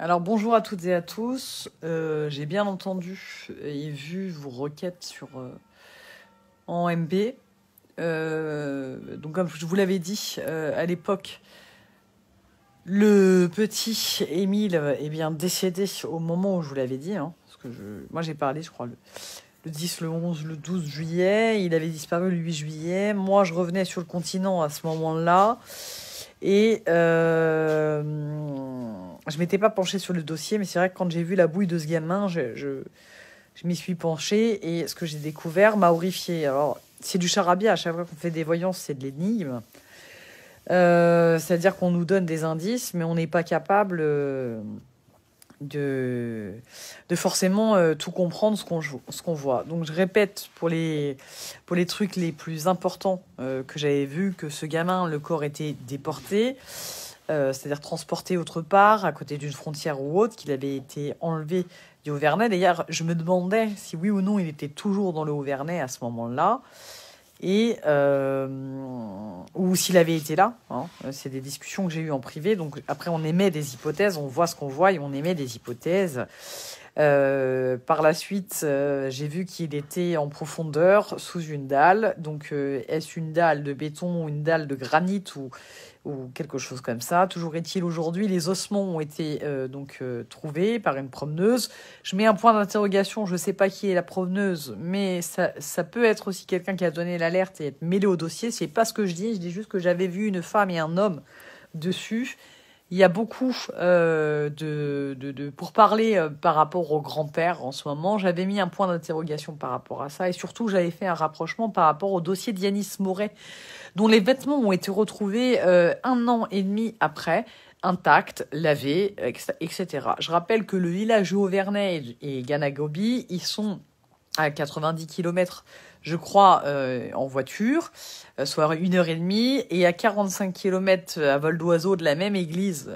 Alors bonjour à toutes et à tous. J'ai bien entendu et vu vos requêtes sur en MB. Donc comme je vous l'avais dit à l'époque, le petit Émile est bien décédé au moment où je vous l'avais dit. Parce que moi j'ai parlé, je crois, le 10, le 11, le 12 juillet. Il avait disparu le 8 juillet. Moi je revenais sur le continent à ce moment-là. Et je m'étais pas penchée sur le dossier, mais c'est vrai que quand j'ai vu la bouille de ce gamin, je m'y suis penchée et ce que j'ai découvert m'a horrifiée. Alors, c'est du charabia, à chaque fois qu'on fait des voyances, c'est de l'énigme. C'est-à-dire qu'on nous donne des indices, mais on n'est pas capable de forcément tout comprendre ce qu'on voit. Donc je répète pour les trucs les plus importants que j'avais vus, que ce gamin, le corps était déporté, c'est-à-dire transporté autre part, à côté d'une frontière ou autre, qu'il avait été enlevé du Haut-Vernay. D'ailleurs, je me demandais si oui ou non il était toujours dans le Haut-Vernay à ce moment-là, et ou s'il avait été là. C'est des discussions que j'ai eues en privé. Donc après, on émet des hypothèses, on voit ce qu'on voit et on émet des hypothèses. Par la suite, j'ai vu qu'il était en profondeur sous une dalle. Donc, est-ce une dalle de béton ou une dalle de granit ou quelque chose comme ça. Toujours est-il, aujourd'hui, les ossements ont été trouvés par une promeneuse. Je mets un point d'interrogation, je ne sais pas qui est la promeneuse, mais ça peut être aussi quelqu'un qui a donné l'alerte et être mêlé au dossier. C'est pas ce que je dis juste que j'avais vu une femme et un homme dessus. Il y a beaucoup pour parler par rapport au grand-père en ce moment. J'avais mis un point d'interrogation par rapport à ça. Et surtout, j'avais fait un rapprochement par rapport au dossier d'Yanis Moret, dont les vêtements ont été retrouvés 1 an et demi après, intacts, lavés, etc. Je rappelle que le village du Haut-Vernay et Ganagobi, ils sont à 90 km, je crois, en voiture, soit 1h30, et à 45 km à vol d'oiseau de la même église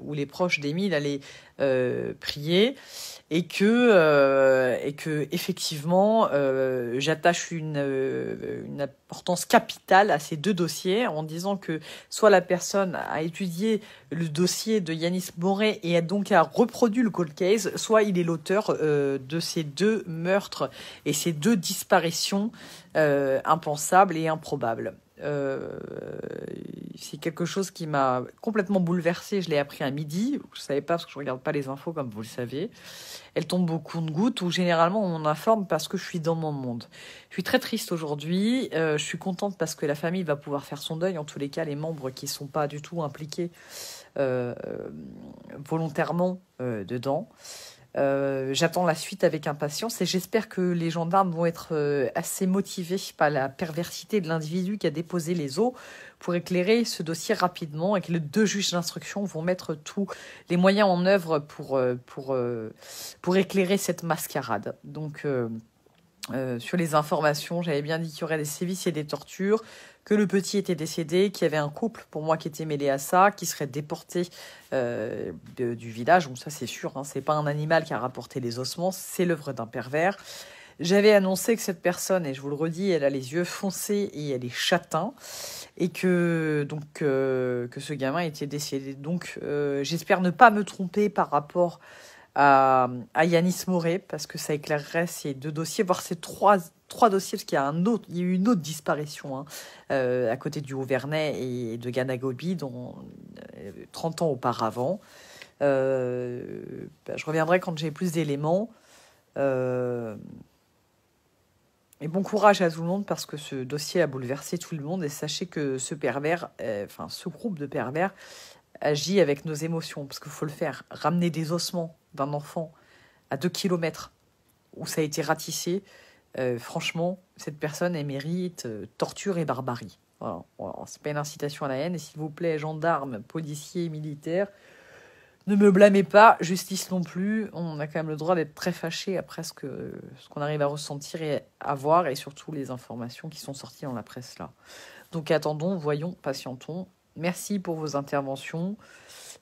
où les proches d'Émile allaient prier, et que effectivement, j'attache une importance capitale à ces deux dossiers en disant que soit la personne a étudié le dossier de Yanis Moret et a donc reproduit le cold case, soit il est l'auteur de ces deux meurtres et ces deux disparitions impensables et improbables. C'est quelque chose qui m'a complètement bouleversée. Je l'ai appris à midi. Je ne savais pas parce que je ne regarde pas les infos, comme vous le savez. Elle tombe beaucoup de gouttes où généralement on m'informe parce que je suis dans mon monde. Je suis très triste aujourd'hui. Je suis contente parce que la famille va pouvoir faire son deuil. En tous les cas, les membres qui ne sont pas du tout impliqués volontairement dedans. J'attends la suite avec impatience et j'espère que les gendarmes vont être assez motivés par la perversité de l'individu qui a déposé les os pour éclairer ce dossier rapidement et que les deux juges d'instruction vont mettre tous les moyens en œuvre pour éclairer cette mascarade. Donc, sur les informations, j'avais bien dit qu'il y aurait des sévices et des tortures, que le petit était décédé, qu'il y avait un couple, pour moi, qui était mêlé à ça, qui serait déporté du village. Donc ça, c'est sûr, c'est pas un animal qui a rapporté les ossements, c'est l'œuvre d'un pervers. J'avais annoncé que cette personne, et je vous le redis, elle a les yeux foncés et elle est châtain, et que ce gamin était décédé. Donc j'espère ne pas me tromper par rapport à Yanis Moret, parce que ça éclairerait ces deux dossiers, voire ces trois dossiers, parce qu'il y a il y a eu une autre disparition à côté du Haut-Vernay et de Ganagobi, 30 ans auparavant. Je reviendrai quand j'ai plus d'éléments. Et bon courage à tout le monde, parce que ce dossier a bouleversé tout le monde. Et sachez que ce groupe de pervers agit avec nos émotions, parce qu'il faut le faire. Ramener des ossements d'un enfant à 2 km où ça a été ratissé, franchement, cette personne, elle mérite torture et barbarie. Voilà. C'est pas une incitation à la haine. Et s'il vous plaît, gendarmes, policiers, militaires, ne me blâmez pas, justice non plus. On a quand même le droit d'être très fâché après ce qu'on arrive à ressentir et à voir, et surtout les informations qui sont sorties dans la presse là. Donc attendons, voyons, patientons. Merci pour vos interventions.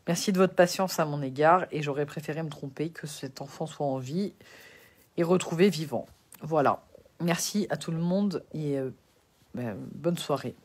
Merci de votre patience à mon égard, et j'aurais préféré me tromper, que cet enfant soit en vie et retrouvé vivant. Voilà. Merci à tout le monde et bonne soirée.